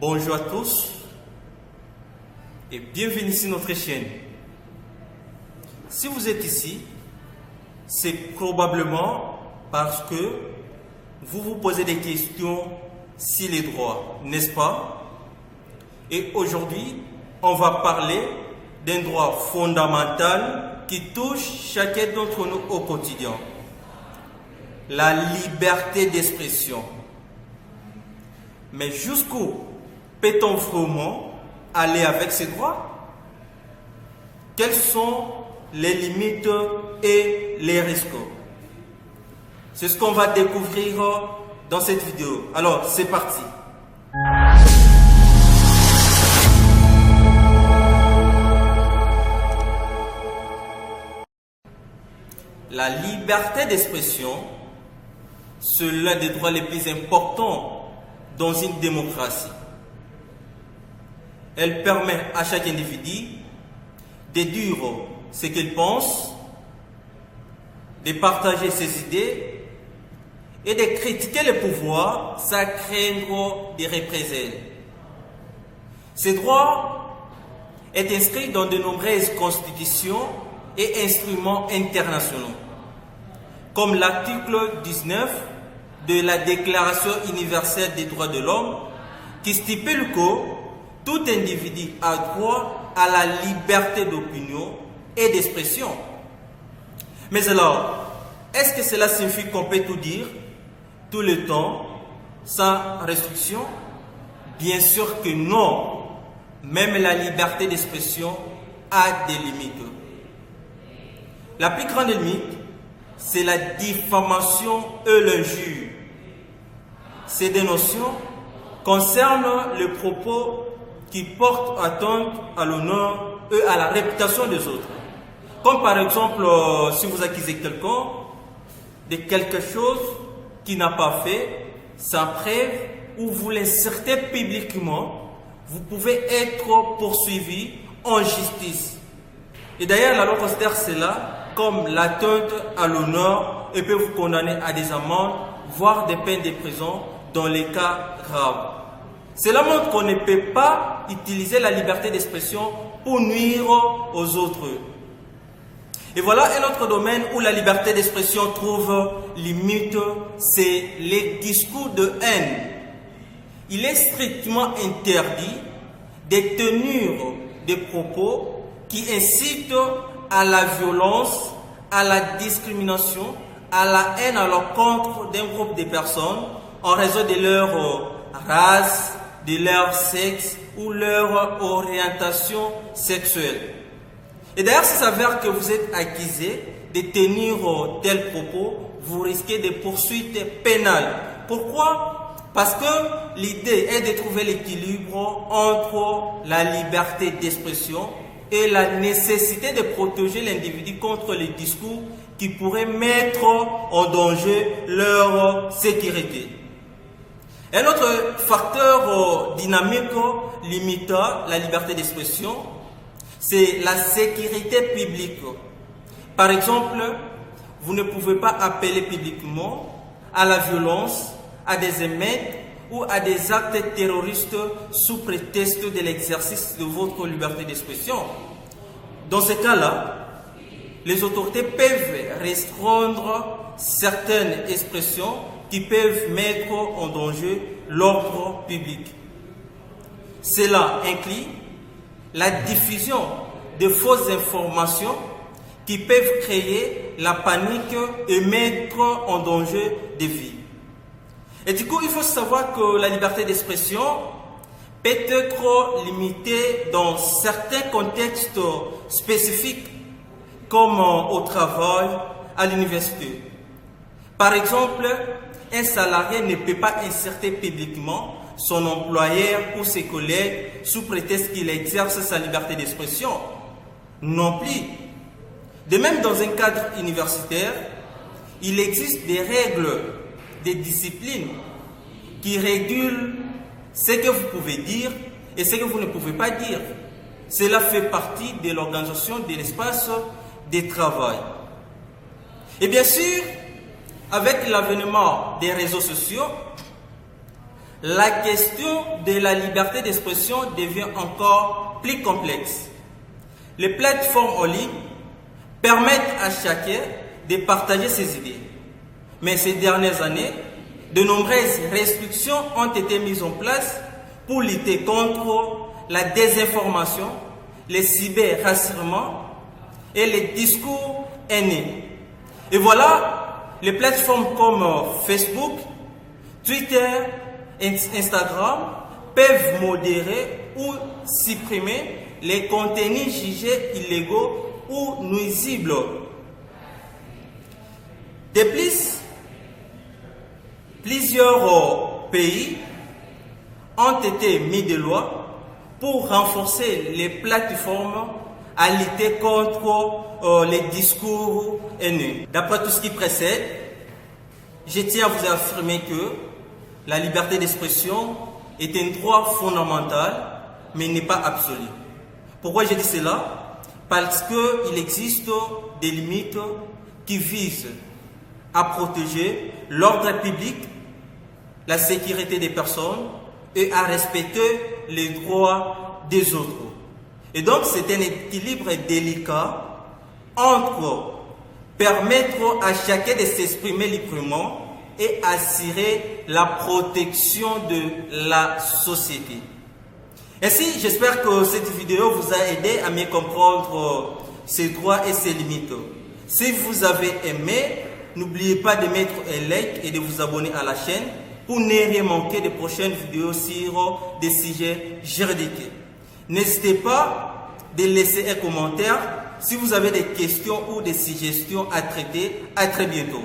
Bonjour à tous et bienvenue sur notre chaîne. Si vous êtes ici, c'est probablement parce que vous vous posez des questions sur les droits, n'est-ce pas? Et aujourd'hui, on va parler d'un droit fondamental qui touche chacun d'entre nous au quotidien. La liberté d'expression. Mais jusqu'où peut-on vraiment aller avec ces droits? Quelles sont les limites et les risques? C'est ce qu'on va découvrir dans cette vidéo. Alors, c'est parti. La liberté d'expression, c'est l'un des droits les plus importants dans une démocratie. Elle permet à chaque individu de dire ce qu'il pense, de partager ses idées et de critiquer le pouvoir sans craindre des représailles. Ce droit est inscrit dans de nombreuses constitutions et instruments internationaux, comme l'article 19 de la Déclaration universelle des droits de l'homme, qui stipule que tout individu a droit à la liberté d'opinion et d'expression. Mais alors, est-ce que cela signifie qu'on peut tout dire, tout le temps, sans restriction? Bien sûr que non. Même la liberté d'expression a des limites. La plus grande limite, c'est la diffamation et l'injure. Ces deux notions concernent le propos qui portent atteinte à l'honneur et à la réputation des autres. Comme par exemple, si vous accusez quelqu'un de quelque chose qu'il n'a pas fait, sans preuve, ou vous l'insertez publiquement, vous pouvez être poursuivi en justice. Et d'ailleurs, la loi considère cela comme l'atteinte à l'honneur et peut vous condamner à des amendes, voire des peines de prison dans les cas graves. Cela montre qu'on ne peut pas utiliser la liberté d'expression pour nuire aux autres. Et voilà un autre domaine où la liberté d'expression trouve limite, c'est les discours de haine. Il est strictement interdit de tenir des propos qui incitent à la violence, à la discrimination, à la haine à l'encontre d'un groupe de personnes en raison de leur race, de leur sexe ou leur orientation sexuelle. Et d'ailleurs, s'il s'avère que vous êtes accusé de tenir tel propos, vous risquez des poursuites pénales. Pourquoi? Parce que l'idée est de trouver l'équilibre entre la liberté d'expression et la nécessité de protéger l'individu contre les discours qui pourraient mettre en danger leur sécurité. Un autre facteur dynamique limitant la liberté d'expression, c'est la sécurité publique. Par exemple, vous ne pouvez pas appeler publiquement à la violence, à des émeutes ou à des actes terroristes sous prétexte de l'exercice de votre liberté d'expression. Dans ce cas-là, les autorités peuvent restreindre certaines expressions qui peuvent mettre en danger l'ordre public. Cela inclut la diffusion de fausses informations qui peuvent créer la panique et mettre en danger des vies. Et du coup, il faut savoir que la liberté d'expression peut être limitée dans certains contextes spécifiques, comme au travail, à l'université. Par exemple, un salarié ne peut pas inserter publiquement son employeur ou ses collègues sous prétexte qu'il exerce sa liberté d'expression. Non plus. De même, dans un cadre universitaire, il existe des règles, des disciplines qui régulent ce que vous pouvez dire et ce que vous ne pouvez pas dire. Cela fait partie de l'organisation de l'espace de travail. Et bien sûr, avec l'avènement des réseaux sociaux, la question de la liberté d'expression devient encore plus complexe. Les plateformes en ligne permettent à chacun de partager ses idées. Mais ces dernières années, de nombreuses restrictions ont été mises en place pour lutter contre la désinformation, les cyberharcèlements et les discours haineux. Et voilà, les plateformes comme Facebook, Twitter, Instagram peuvent modérer ou supprimer les contenus jugés illégaux ou nuisibles. De plus, plusieurs pays ont été mis de loi pour renforcer les plateformes à lutter contre les discours haineux. D'après tout ce qui précède, je tiens à vous affirmer que la liberté d'expression est un droit fondamental, mais n'est pas absolu. Pourquoi je dis cela? Parce qu'il existe des limites qui visent à protéger l'ordre public, la sécurité des personnes et à respecter les droits des autres. Et donc c'est un équilibre délicat entre permettre à chacun de s'exprimer librement et assurer la protection de la société. Ainsi, j'espère que cette vidéo vous a aidé à mieux comprendre ses droits et ses limites. Si vous avez aimé, n'oubliez pas de mettre un like et de vous abonner à la chaîne pour ne rien manquer des prochaines vidéos sur des sujets juridiques. N'hésitez pas de laisser un commentaire si vous avez des questions ou des suggestions à traiter. À très bientôt.